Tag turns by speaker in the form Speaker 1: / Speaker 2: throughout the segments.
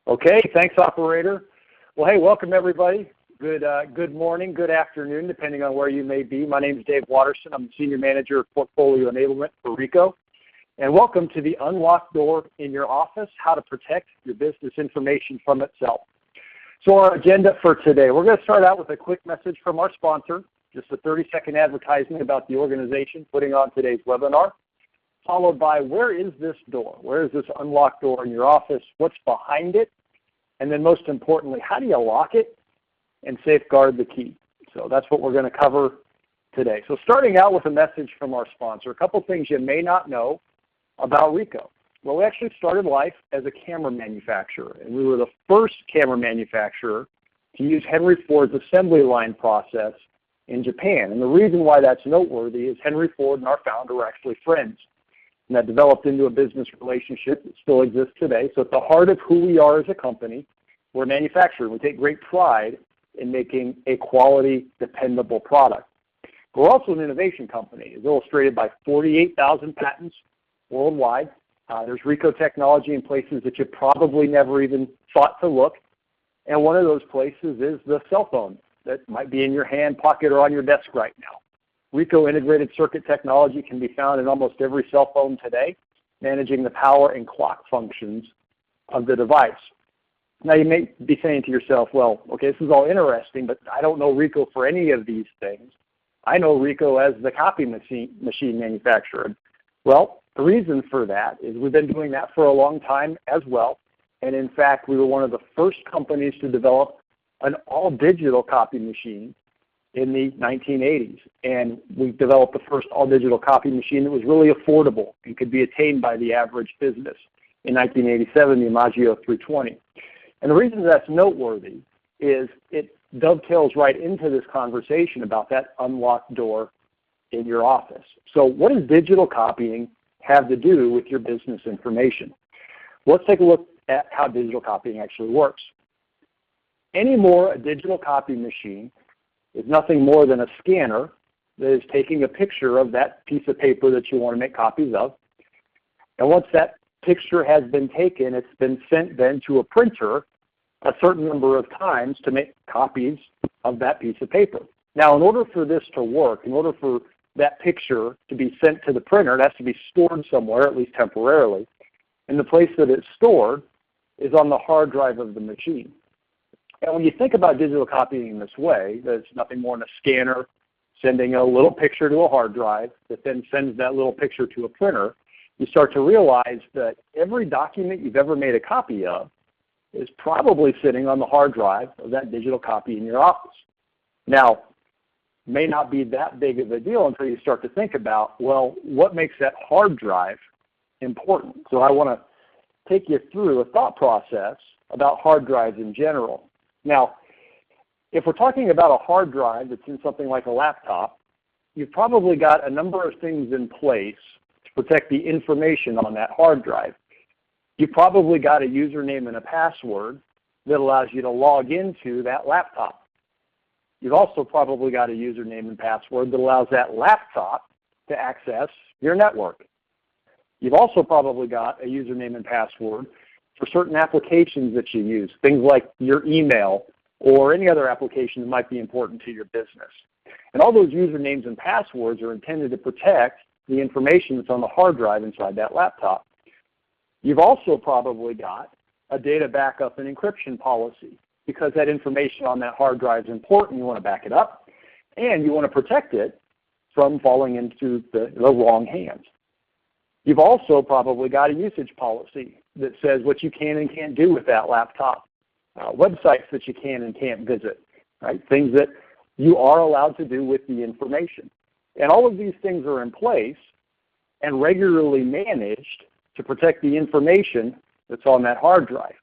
Speaker 1: Okay, thanks, operator. Well, hey, welcome everybody. Good morning, good afternoon, depending on where you may be. My name is Dave Watterson. I'm the Senior Manager of Portfolio Enablement for Ricoh. And welcome to the Unlocked Door in Your Office, How to Protect Your Business Information from Itself. So our agenda for today, we're going to start out with a quick message from our sponsor, just a 30-second advertisement about the organization putting on today's webinar, followed by where is this door? Where is this unlocked door in your office? What's behind it? And then most importantly, how do you lock it and safeguard the key? So that's what we're going to cover today. So starting out with a message from our sponsor, a couple things you may not know about Ricoh. Well, we actually started life as a camera manufacturer, and we were the first camera manufacturer to use Henry Ford's assembly line process in Japan. And the reason why that's noteworthy is Henry Ford and our founder were actually friends. And that developed into a business relationship that still exists today. So at the heart of who we are as a company, we're a manufacturer. We take great pride in making a quality, dependable product. We're also an innovation company, as illustrated by 48,000 patents worldwide. There's Ricoh technology in places that you probably never even thought to look. And one of those places is the cell phone that might be in your hand, pocket, or on your desk right now. Ricoh integrated circuit technology can be found in almost every cell phone today, managing the power and clock functions of the device. Now you may be saying to yourself, well, okay, this is all interesting, but I don't know Ricoh for any of these things. I know Ricoh as the copy machine manufacturer. Well, the reason for that is we've been doing that for a long time as well. And in fact, we were one of the first companies to develop an all-digital copy machine in the 1980s. And we developed the first all-digital copy machine that was really affordable and could be attained by the average business in 1987, the Imagio 320. And the reason that's noteworthy is it dovetails right into this conversation about that unlocked door in your office. So what does digital copying have to do with your business information? Let's take a look at how digital copying actually works. Anymore, a digital copy machine is nothing more than a scanner that is taking a picture of that piece of paper that you want to make copies of. And once that picture has been taken, it's been sent then to a printer a certain number of times to make copies of that piece of paper. Now, in order for this to work, in order for that picture to be sent to the printer, it has to be stored somewhere, at least temporarily. And the place that it's stored is on the hard drive of the machine. And when you think about digital copying in this way, that it's nothing more than a scanner sending a little picture to a hard drive that then sends that little picture to a printer, you start to realize that every document you've ever made a copy of is probably sitting on the hard drive of that digital copy in your office. Now, may not be that big of a deal until you start to think about, well, what makes that hard drive important? So I want to take you through a thought process about hard drives in general. Now, if we're talking about a hard drive that's in something like a laptop, you've probably got a number of things in place to protect the information on that hard drive. You've probably got a username and a password that allows you to log into that laptop. You've also probably got a username and password that allows that laptop to access your network. You've also probably got a username and password for certain applications that you use, things like your email or any other application that might be important to your business. And all those usernames and passwords are intended to protect the information that's on the hard drive inside that laptop. You've also probably got a data backup and encryption policy because that information on that hard drive is important. You want to back it up, and you want to protect it from falling into the wrong hands. You've also probably got a usage policy that says what you can and can't do with that laptop, websites that you can and can't visit, right? Things that you are allowed to do with the information. And all of these things are in place and regularly managed to protect the information that's on that hard drive.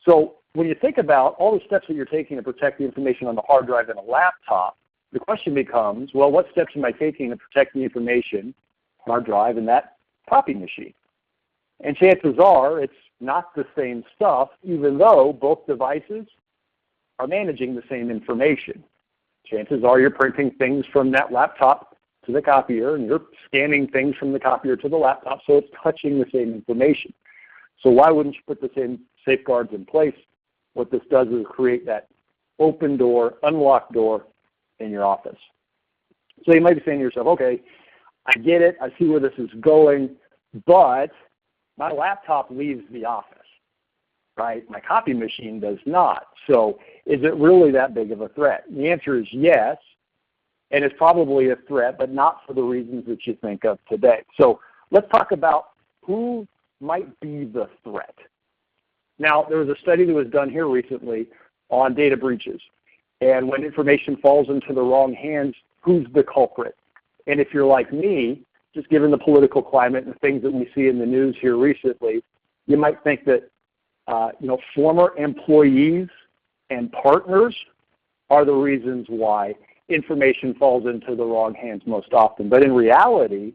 Speaker 1: So when you think about all the steps that you're taking to protect the information on the hard drive in a laptop, the question becomes, well, what steps am I taking to protect the information on our drive in that copy machine? And chances are it's not the same stuff, even though both devices are managing the same information. Chances are you're printing things from that laptop to the copier, and you're scanning things from the copier to the laptop, so it's touching the same information. So why wouldn't you put the same safeguards in place, what this does is create that open door, unlocked door in your office. So you might be saying to yourself, okay, I get it, I see where this is going, but my laptop leaves the office, right? My copy machine does not. So is it really that big of a threat? And the answer is yes, and it's probably a threat, but not for the reasons that you think of today. So let's talk about who might be the threat. Now, there was a study that was done here recently on data breaches. And when information falls into the wrong hands, who's the culprit? And if you're like me, just given the political climate and the things that we see in the news here recently, you might think that former employees and partners are the reasons why information falls into the wrong hands most often. But in reality,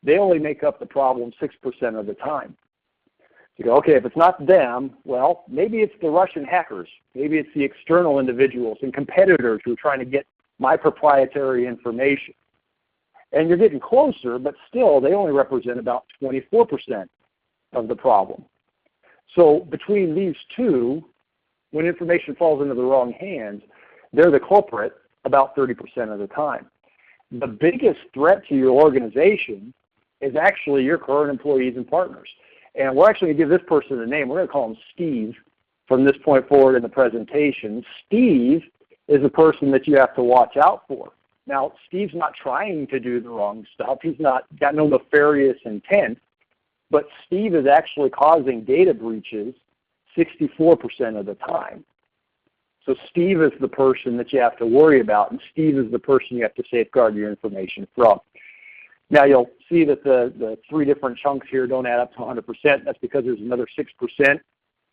Speaker 1: they only make up the problem 6% of the time. You go, okay, if it's not them, well, maybe it's the Russian hackers. Maybe it's the external individuals and competitors who are trying to get my proprietary information. And you're getting closer, but still, they only represent about 24% of the problem. So between these two, when information falls into the wrong hands, they're the culprit about 30% of the time. The biggest threat to your organization is actually your current employees and partners. And we're actually going to give this person a name. We're going to call him Steve from this point forward in the presentation. Steve is a person that you have to watch out for. Now, Steve's not trying to do the wrong stuff. He's not got no nefarious intent, but Steve is actually causing data breaches 64% of the time. So Steve is the person that you have to worry about, and Steve is the person you have to safeguard your information from. Now, you'll see that the three different chunks here don't add up to 100%. That's because there's another 6%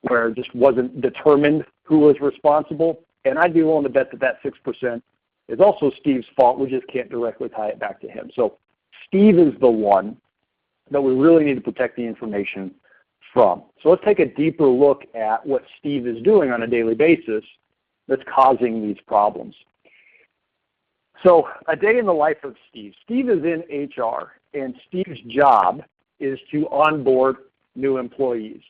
Speaker 1: where it just wasn't determined who was responsible. And I'd be willing to bet that that 6% is also Steve's fault. We just can't directly tie it back to him. So Steve is the one that we really need to protect the information from. So let's take a deeper look at what Steve is doing on a daily basis that's causing these problems. So a day in the life of Steve. Steve is in HR, and Steve's job is to onboard new employees.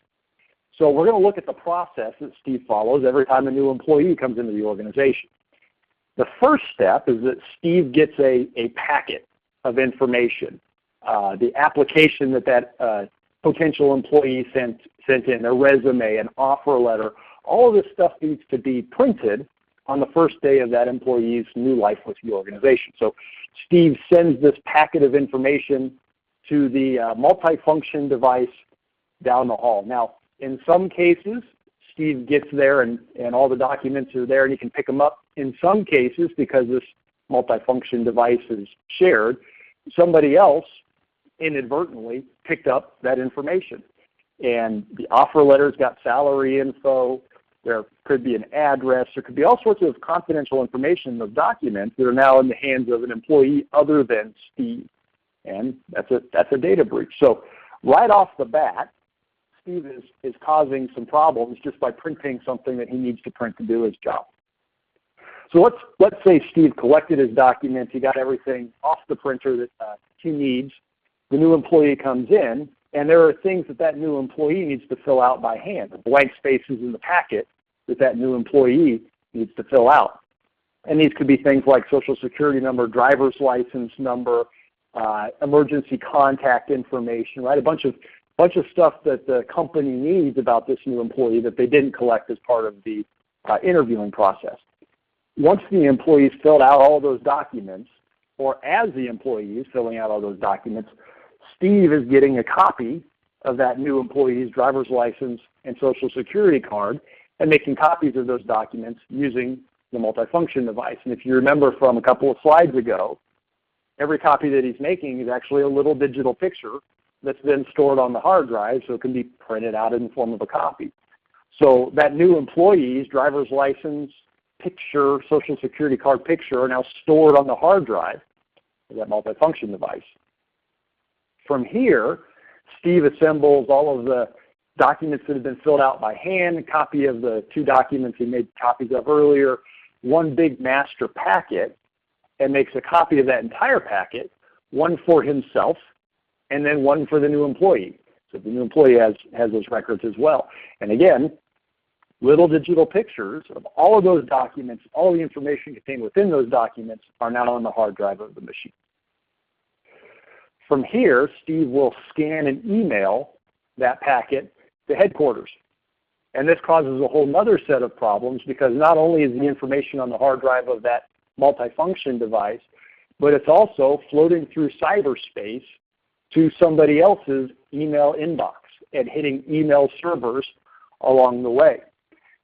Speaker 1: So we're going to look at the process that Steve follows every time a new employee comes into the organization. The first step is that Steve gets a packet of information, the application that potential employee sent in, a resume, an offer letter. All of this stuff needs to be printed on the first day of that employee's new life with the organization. So Steve sends this packet of information to the multifunction device down the hall. Now, in some cases, Steve gets there and all the documents are there and he can pick them up. In some cases, because this multifunction device is shared, somebody else inadvertently picked up that information. And the offer letter's got salary info. There could be an address. There could be all sorts of confidential information in those documents that are now in the hands of an employee other than Steve. And that's a data breach. So right off the bat, Steve is causing some problems just by printing something that he needs to print to do his job. So let's say Steve collected his documents. He got everything off the printer that he needs. The new employee comes in, and there are things that new employee needs to fill out by hand, the blank spaces in the packet that new employee needs to fill out. And these could be things like Social Security number, driver's license number, emergency contact information, right? A bunch of stuff that the company needs about this new employee that they didn't collect as part of the interviewing process. Once the employee's filled out all those documents, or as the employee is filling out all those documents, Steve is getting a copy of that new employee's driver's license and Social Security card and making copies of those documents using the multifunction device. And if you remember from a couple of slides ago, every copy that he's making is actually a little digital picture that's then stored on the hard drive so it can be printed out in the form of a copy. So that new employee's driver's license picture, Social Security card picture are now stored on the hard drive of that multifunction device. From here, Steve assembles all of the documents that have been filled out by hand, a copy of the two documents he made copies of earlier, one big master packet, and makes a copy of that entire packet, one for himself, and then one for the new employee. So the new employee has those records as well. And again, little digital pictures of all of those documents, all the information contained within those documents are now on the hard drive of the machine. From here, Steve will scan and email that packet to headquarters. And this causes a whole other set of problems because not only is the information on the hard drive of that multifunction device, but it's also floating through cyberspace to somebody else's email inbox and hitting email servers along the way.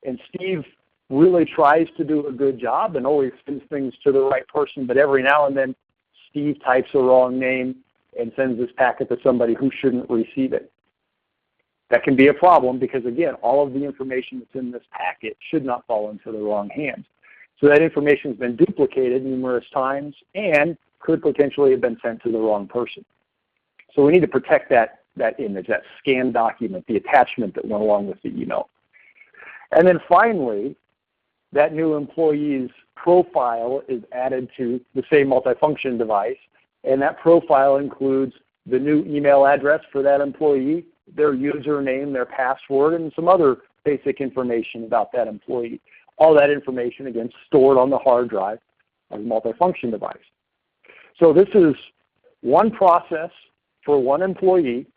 Speaker 1: And Steve really tries to do a good job and always sends things to the right person, but every now and then Steve types the wrong name and sends this packet to somebody who shouldn't receive it. That can be a problem because, again, all of the information that's in this packet should not fall into the wrong hands. So that information has been duplicated numerous times and could potentially have been sent to the wrong person. So we need to protect that image, that scanned document, the attachment that went along with the email. And then finally, that new employee's profile is added to the same multifunction device, and that profile includes the new email address for that employee, their username, their password, and some other basic information about that employee. All that information, again, stored on the hard drive of the multifunction device. So this is one process for one employee.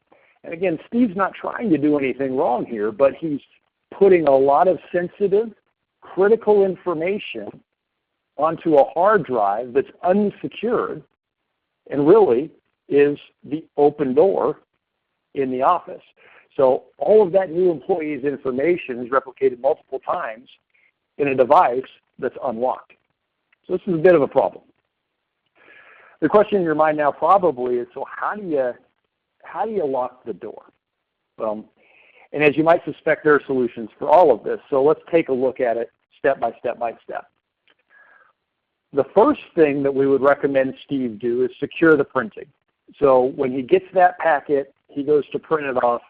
Speaker 1: And again, Steve's not trying to do anything wrong here, but he's putting a lot of sensitive, critical information onto a hard drive that's unsecured and really is the open door in the office. So all of that new employee's information is replicated multiple times in a device that's unlocked. So this is a bit of a problem. The question in your mind now probably is, so how do you lock the door? And as you might suspect, there are solutions for all of this. So let's take a look at it step by step by step. The first thing that we would recommend Steve do is secure the printing. So when he gets that packet, he goes to print it off.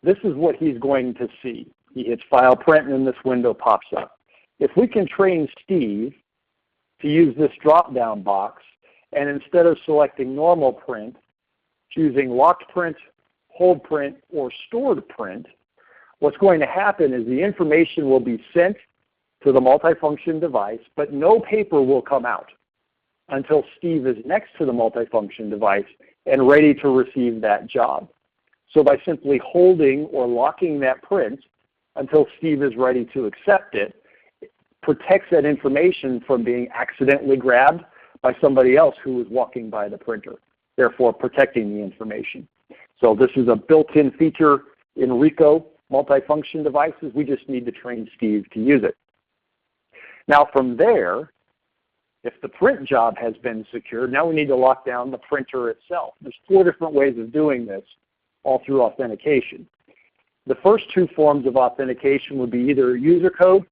Speaker 1: This is what he's going to see. He hits File Print, and then this window pops up. If we can train Steve to use this drop-down box, and instead of selecting normal print, choosing locked print, hold print, or stored print, what's going to happen is the information will be sent to the multifunction device, but no paper will come out until Steve is next to the multifunction device and ready to receive that job. So by simply holding or locking that print until Steve is ready to accept it, it protects that information from being accidentally grabbed by somebody else who is walking by the printer, therefore protecting the information. So this is a built-in feature in Ricoh multifunction devices. We just need to train Steve to use it. Now from there, if the print job has been secured, now we need to lock down the printer itself. There's 4 different ways of doing this, all through authentication. The first 2 forms of authentication would be either user code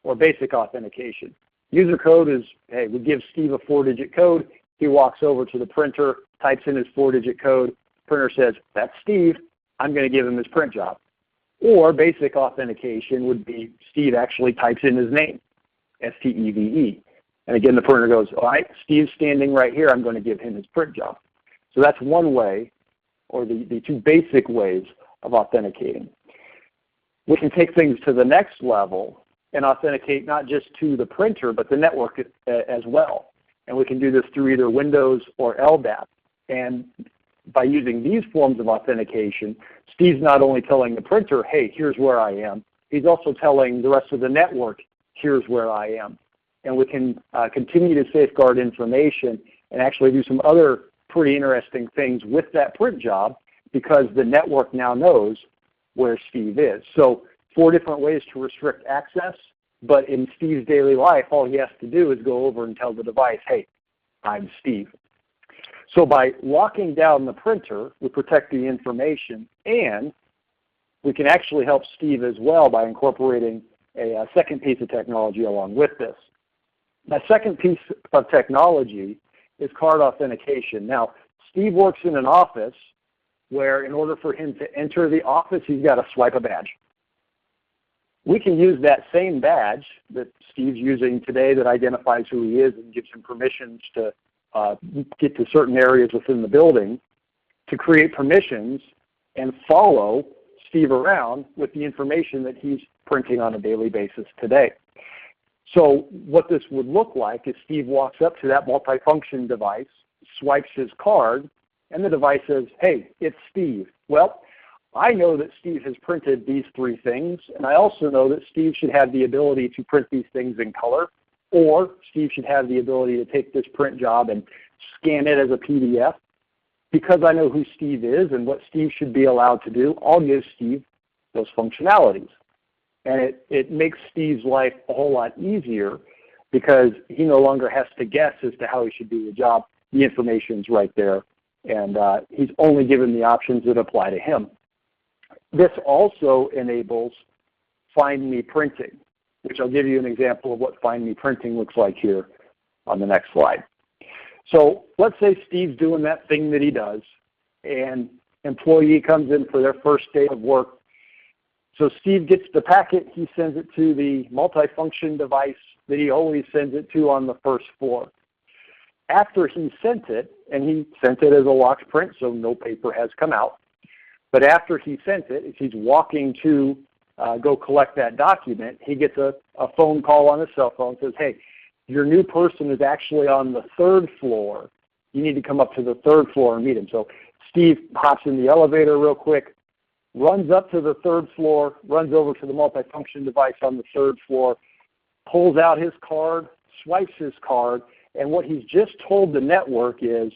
Speaker 1: or basic authentication. User code is, hey, we give Steve a 4-digit code. He walks over to the printer, types in his 4-digit code. Printer says, that's Steve. I'm going to give him his print job. Or basic authentication would be Steve actually types in his name, S-T-E-V-E. And again, the printer goes, all right, Steve's standing right here. I'm going to give him his print job. So that's one way, or the 2 basic ways of authenticating. We can take things to the next level and authenticate not just to the printer, but the network as well. And we can do this through either Windows or LDAP. And by using these forms of authentication, Steve's not only telling the printer, hey, here's where I am, he's also telling the rest of the network, here's where I am. And we can continue to safeguard information and actually do some other pretty interesting things with that print job because the network now knows where Steve is. So 4 different ways to restrict access, but in Steve's daily life, all he has to do is go over and tell the device, hey, I'm Steve. So by locking down the printer, we protect the information, and we can actually help Steve as well by incorporating a second piece of technology along with this. That second piece of technology is card authentication. Now, Steve works in an office where in order for him to enter the office, he's got to swipe a badge. We can use that same badge that Steve's using today that identifies who he is and gives him permissions to get to certain areas within the building to create permissions and follow Steve around with the information that he's printing on a daily basis today. So what this would look like is Steve walks up to that multifunction device, swipes his card, and the device says, hey, it's Steve. Well, I know that Steve has printed these 3 things, and I also know that Steve should have the ability to print these things in color, or Steve should have the ability to take this print job and scan it as a PDF. Because I know who Steve is and what Steve should be allowed to do, I'll give Steve those functionalities. And it makes Steve's life a whole lot easier because he no longer has to guess as to how he should do the job. The information's right there, and he's only given the options that apply to him. This also enables Find Me Printing, which I'll give you an example of what Find Me Printing looks like here on the next slide. So let's say Steve's doing that thing that he does, and employee comes in for their first day of work. So Steve gets the packet, he sends it to the multifunction device that he always sends it to on the first floor. After he sent it, and he sent it as a locked print, so no paper has come out, but after he sent it, as he's walking to go collect that document, he gets a phone call on his cell phone and says, hey, your new person is actually on the 3rd floor. You need to come up to the 3rd floor and meet him. So Steve hops in the elevator real quick, runs up to the 3rd floor, runs over to the multifunction device on the 3rd floor, pulls out his card, swipes his card, and what he's just told the network is,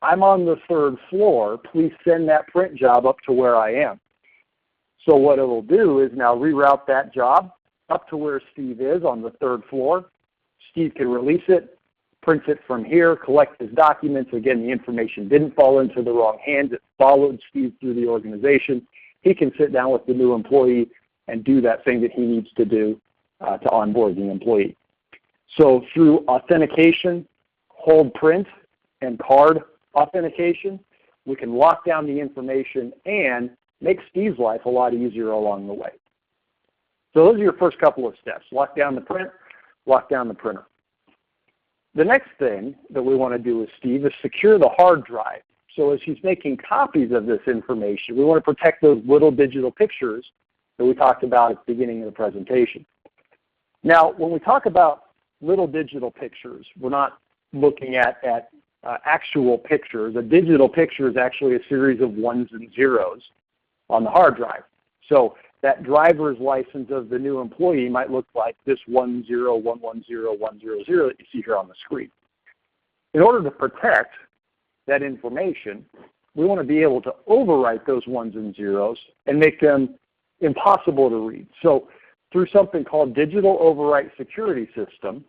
Speaker 1: I'm on the 3rd floor, please send that print job up to where I am. So what it will do is now reroute that job up to where Steve is on the 3rd floor. Steve can release it, print it from here, collect his documents. Again, the information didn't fall into the wrong hands. It followed Steve through the organization. He can sit down with the new employee and do that thing that he needs to do to onboard the employee. So through authentication, hold print, and card authentication, we can lock down the information and make Steve's life a lot easier along the way. So those are your first couple of steps. Lock down the print, lock down the printer. The next thing that we want to do with Steve is secure the hard drive. So as he's making copies of this information, we want to protect those little digital pictures that we talked about at the beginning of the presentation. Now, when we talk about little digital pictures, we're not looking at actual pictures. A digital picture is actually a series of ones and zeros on the hard drive. So that driver's license of the new employee might look like this 101101000 that you see here on the screen. In order to protect that information, we want to be able to overwrite those ones and zeros and make them impossible to read. So through something called Digital Overwrite Security System,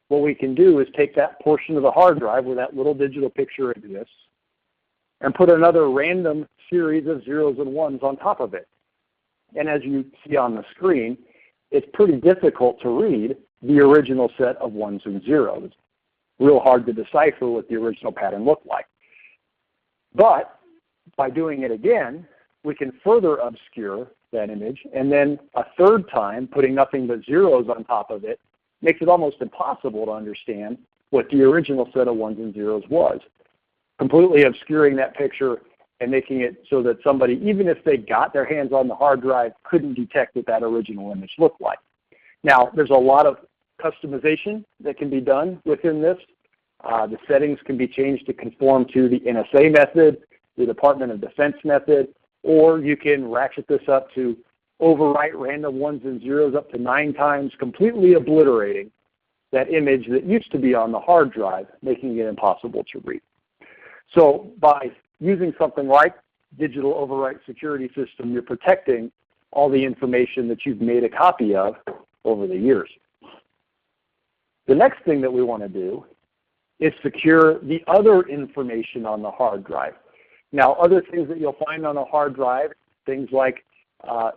Speaker 1: what we can do is take that portion of the hard drive where that little digital picture exists and put another random series of zeros and ones on top of it. And as you see on the screen, it's pretty difficult to read the original set of ones and zeros. Real hard to decipher what the original pattern looked like. But by doing it again, we can further obscure that image, and then a third time, putting nothing but zeros on top of it, makes it almost impossible to understand what the original set of ones and zeros was. Completely obscuring that picture and making it so that somebody, even if they got their hands on the hard drive, couldn't detect what that original image looked like. Now, there's a lot of customization that can be done within this. The settings can be changed to conform to the NSA method, the Department of Defense method, or you can ratchet this up to overwrite random ones and zeros up to 9 times, completely obliterating that image that used to be on the hard drive, making it impossible to read. So by using something like Digital Overwrite Security System, you're protecting all the information that you've made a copy of over the years. The next thing that we want to do is secure the other information on the hard drive. Now, other things that you'll find on a hard drive, things like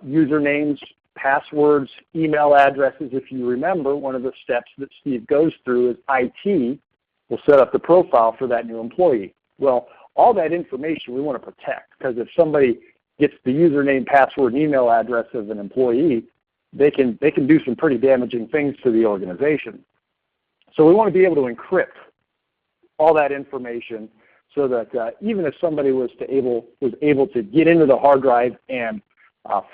Speaker 1: usernames, passwords, email addresses. If you remember, one of the steps that Steve goes through is IT will set up the profile for that new employee. Well, all that information we want to protect, because if somebody gets the username, password, and email address of an employee, they can do some pretty damaging things to the organization. So we want to be able to encrypt all that information so that even if somebody was able to get into the hard drive and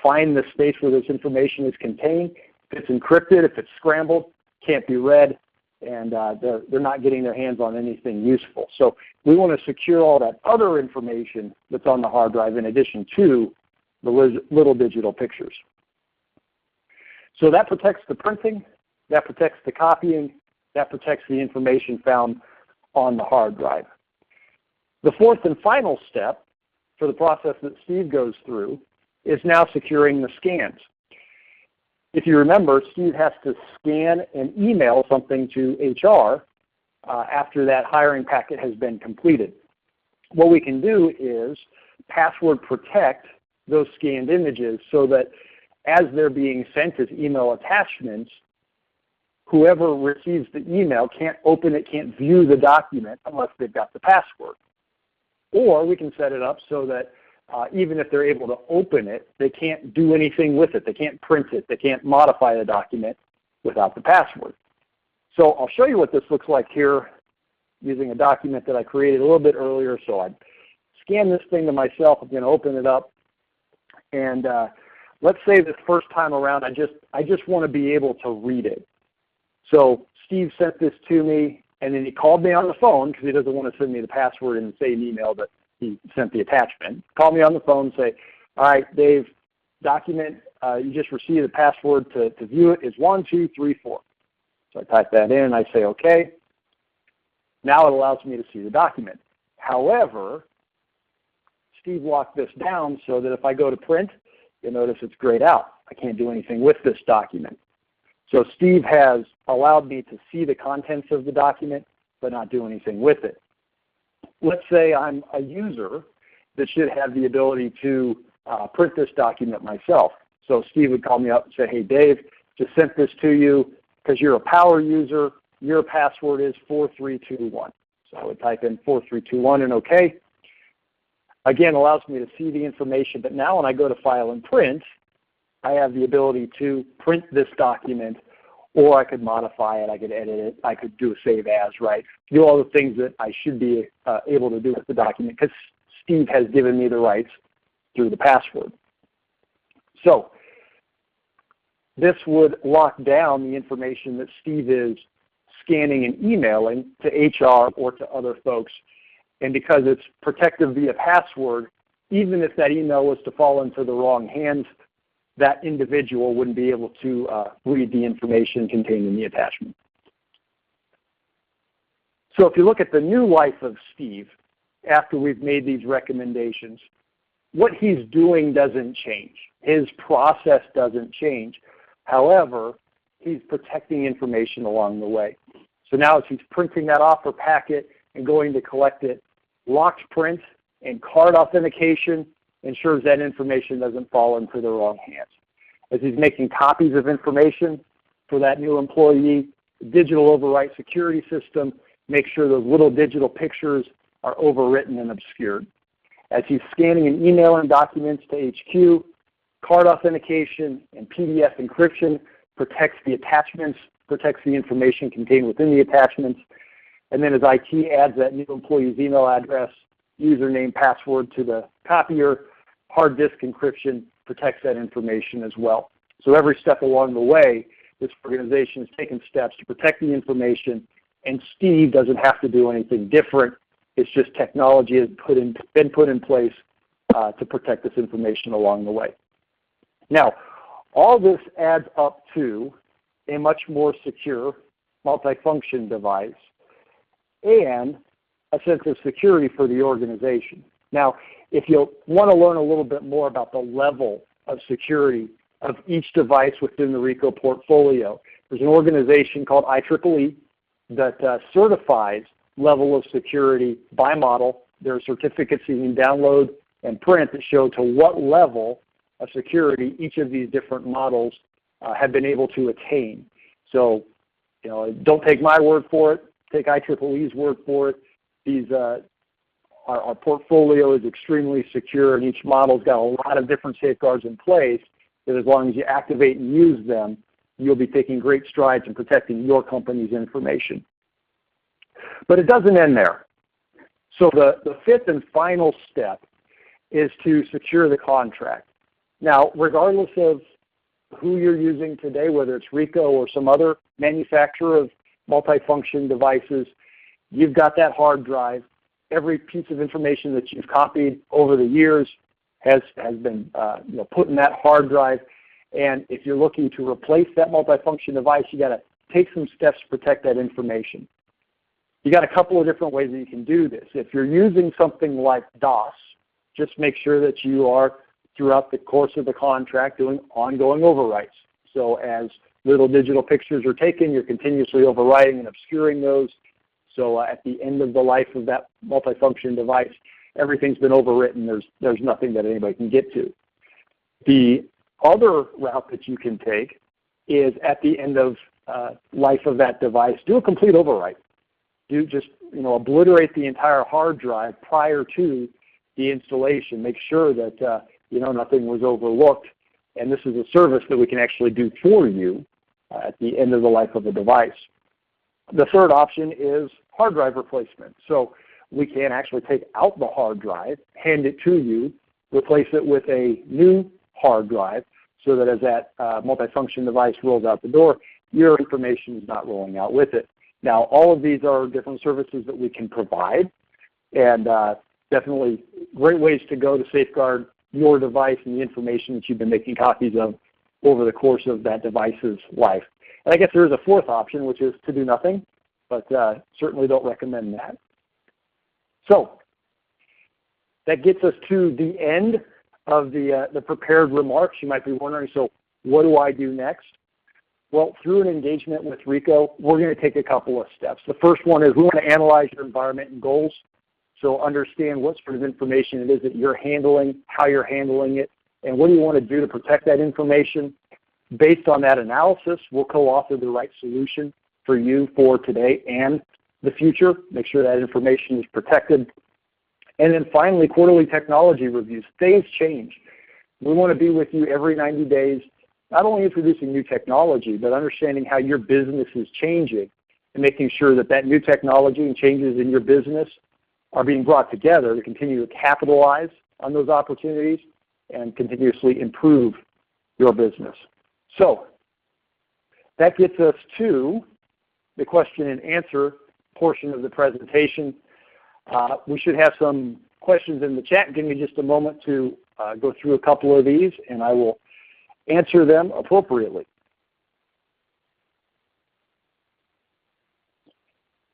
Speaker 1: find the space where this information is contained, if it's encrypted, if it's scrambled, can't be read, and they're not getting their hands on anything useful. So we want to secure all that other information that's on the hard drive in addition to the little digital pictures. So that protects the printing, that protects the copying, that protects the information found on the hard drive. The fourth and final step for the process that Steve goes through is now securing the scans. If you remember, Steve has to scan and email something to HR after that hiring packet has been completed. What we can do is password protect those scanned images so that as they're being sent as email attachments, whoever receives the email can't open it, can't view the document unless they've got the password. Or we can set it up so that even if they're able to open it, they can't do anything with it. They can't print it. They can't modify the document without the password. So I'll show you what this looks like here using a document that I created a little bit earlier. So I scan this thing to myself. I'm going to open it up. And let's say this first time around, I just want to be able to read it. So Steve sent this to me, and then he called me on the phone because he doesn't want to send me the password in the same email that he sent the attachment. Call me on the phone and say, all right, Dave, document, you just received the password to view it is 1234. So I type that in and I say, okay. Now it allows me to see the document. However, Steve locked this down so that if I go to print, you'll notice it's grayed out. I can't do anything with this document. So Steve has allowed me to see the contents of the document, but not do anything with it. Let's say I'm a user that should have the ability to print this document myself. So Steve would call me up and say, hey, Dave, just sent this to you because you're a power user. Your password is 4321. So I would type in 4321 and OK. Again, allows me to see the information. But now when I go to File and Print, I have the ability to print this document, or I could modify it, I could edit it, I could do a save as, right? Do all the things that I should be able to do with the document because Steve has given me the rights through the password. So this would lock down the information that Steve is scanning and emailing to HR or to other folks. And because it's protected via password, even if that email was to fall into the wrong hands, that individual wouldn't be able to read the information contained in the attachment. So if you look at the new life of Steve, after we've made these recommendations, what he's doing doesn't change. His process doesn't change. However, he's protecting information along the way. So now as he's printing that offer packet and going to collect it, locked print and card authentication ensures that information doesn't fall into the wrong hands. As he's making copies of information for that new employee, the digital overwrite security system makes sure those little digital pictures are overwritten and obscured. As he's scanning and emailing documents to HQ, card authentication and PDF encryption protects the attachments, protects the information contained within the attachments. And then as IT adds that new employee's email address, username, password to the copier, hard disk encryption protects that information as well. So every step along the way, this organization has taken steps to protect the information, and Steve doesn't have to do anything different. It's just technology has been put in place to protect this information along the way. Now, all this adds up to a much more secure multifunction device and a sense of security for the organization. Now, if you want to learn a little bit more about the level of security of each device within the Ricoh portfolio, there's an organization called IEEE that certifies level of security by model. There are certificates you can download and print that show to what level of security each of these different models have been able to attain. So, don't take my word for it. Take IEEE's word for it. These our portfolio is extremely secure, and each model's got a lot of different safeguards in place that as long as you activate and use them, you'll be taking great strides in protecting your company's information. But it doesn't end there. So the fifth and final step is to secure the contract. Now, regardless of who you're using today, whether it's Ricoh or some other manufacturer of multifunction devices, you've got that hard drive. Every piece of information that you've copied over the years has been put in that hard drive. And if you're looking to replace that multifunction device, you got to take some steps to protect that information. You got a couple of different ways that you can do this. If you're using something like DOS, just make sure that you are, throughout the course of the contract, doing ongoing overwrites. So as little digital pictures are taken, you're continuously overwriting and obscuring those. So at the end of the life of that multifunction device, everything's been overwritten. There's nothing that anybody can get to. The other route that you can take is at the end of life of that device, do a complete overwrite. Do just obliterate the entire hard drive prior to the installation. Make sure that nothing was overlooked, and this is a service that we can actually do for you at the end of the life of the device. The third option is hard drive replacement. So we can actually take out the hard drive, hand it to you, replace it with a new hard drive, so that as that multifunction device rolls out the door, your information is not rolling out with it. Now, all of these are different services that we can provide, and definitely great ways to go to safeguard your device and the information that you've been making copies of over the course of that device's life. And I guess there is a fourth option, which is to do nothing, but certainly don't recommend that. So that gets us to the end of the prepared remarks. You might be wondering, so what do I do next? Well, through an engagement with Ricoh, we're going to take a couple of steps. The first one is we want to analyze your environment and goals. So understand what sort of information it is that you're handling, how you're handling it, and what do you want to do to protect that information. Based on that analysis, we'll co-author the right solution for you for today and the future. Make sure that information is protected. And then finally, quarterly technology reviews. Things change. We want to be with you every 90 days, not only introducing new technology, but understanding how your business is changing and making sure that that new technology and changes in your business are being brought together to continue to capitalize on those opportunities and continuously improve your business. So that gets us to the question and answer portion of the presentation. We should have some questions in the chat. Give me just a moment to go through a couple of these, and I will answer them appropriately.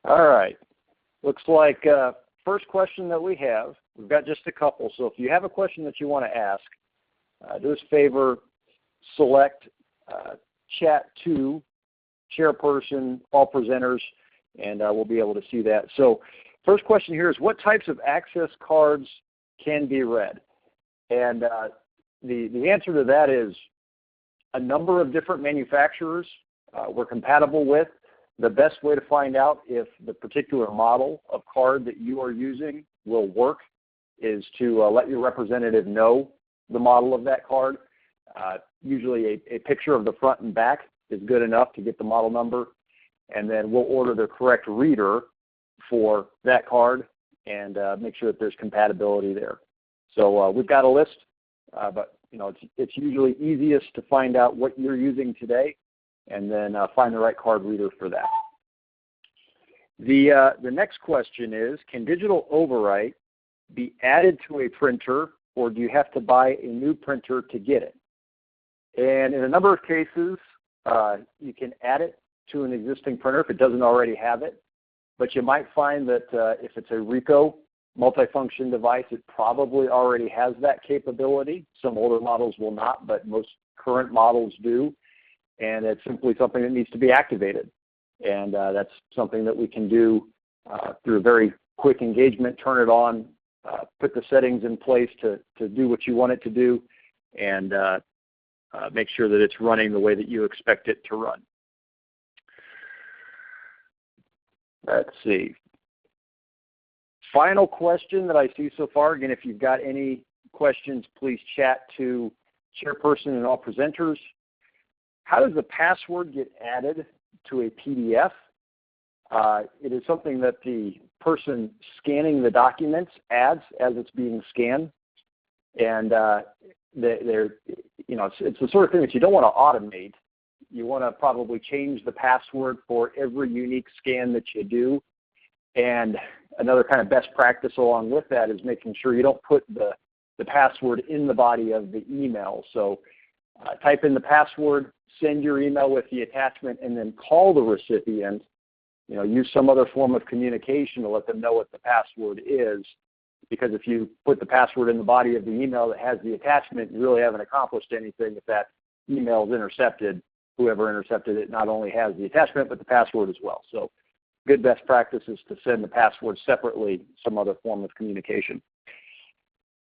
Speaker 1: All right. Looks like first question that we have, we've got just a couple. So if you have a question that you want to ask, do us a favor, select chat to chairperson, all presenters, and we'll be able to see that. So first question here is, what types of access cards can be read? And the answer to that is a number of different manufacturers we're compatible with. The best way to find out if the particular model of card that you are using will work is to let your representative know the model of that card. Usually a picture of the front and back is good enough to get the model number, and then we'll order the correct reader for that card and make sure that there's compatibility there. So we've got a list, but it's usually easiest to find out what you're using today and then find the right card reader for that. The next question is, can digital overwrite be added to a printer, or do you have to buy a new printer to get it? And in a number of cases, you can add it to an existing printer if it doesn't already have it, but you might find that if it's a Ricoh multifunction device, it probably already has that capability. Some older models will not, but most current models do. And it's simply something that needs to be activated. And that's something that we can do through a very quick engagement, turn it on, put the settings in place to do what you want it to do, and make sure that it's running the way that you expect it to run. Let's see. Final question that I see so far. Again, if you've got any questions, please chat to chairperson and all presenters. How does the password get added to a PDF? It is something that the person scanning the documents ads as it's being scanned, and they're it's the sort of thing that you don't want to automate. You want to probably change the password for every unique scan that you do. And another kind of best practice along with that is making sure you don't put the password in the body of the email. So type in the password, send your email with the attachment, and then call the recipient. Use some other form of communication to let them know what the password is. Because if you put the password in the body of the email that has the attachment, you really haven't accomplished anything if that email is intercepted. Whoever intercepted it not only has the attachment, but the password as well. So good best practice is to send the password separately, some other form of communication.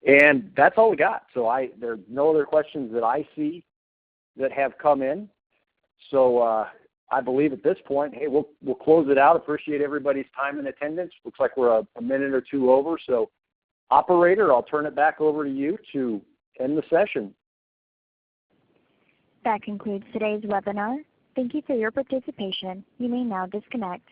Speaker 1: And that's all we got. So there are no other questions that I see that have come in. So I believe at this point, hey, we'll close it out. Appreciate everybody's time and attendance. Looks like we're a minute or two over. So operator, I'll turn it back over to you to end the session.
Speaker 2: That concludes today's webinar. Thank you for your participation. You may now disconnect.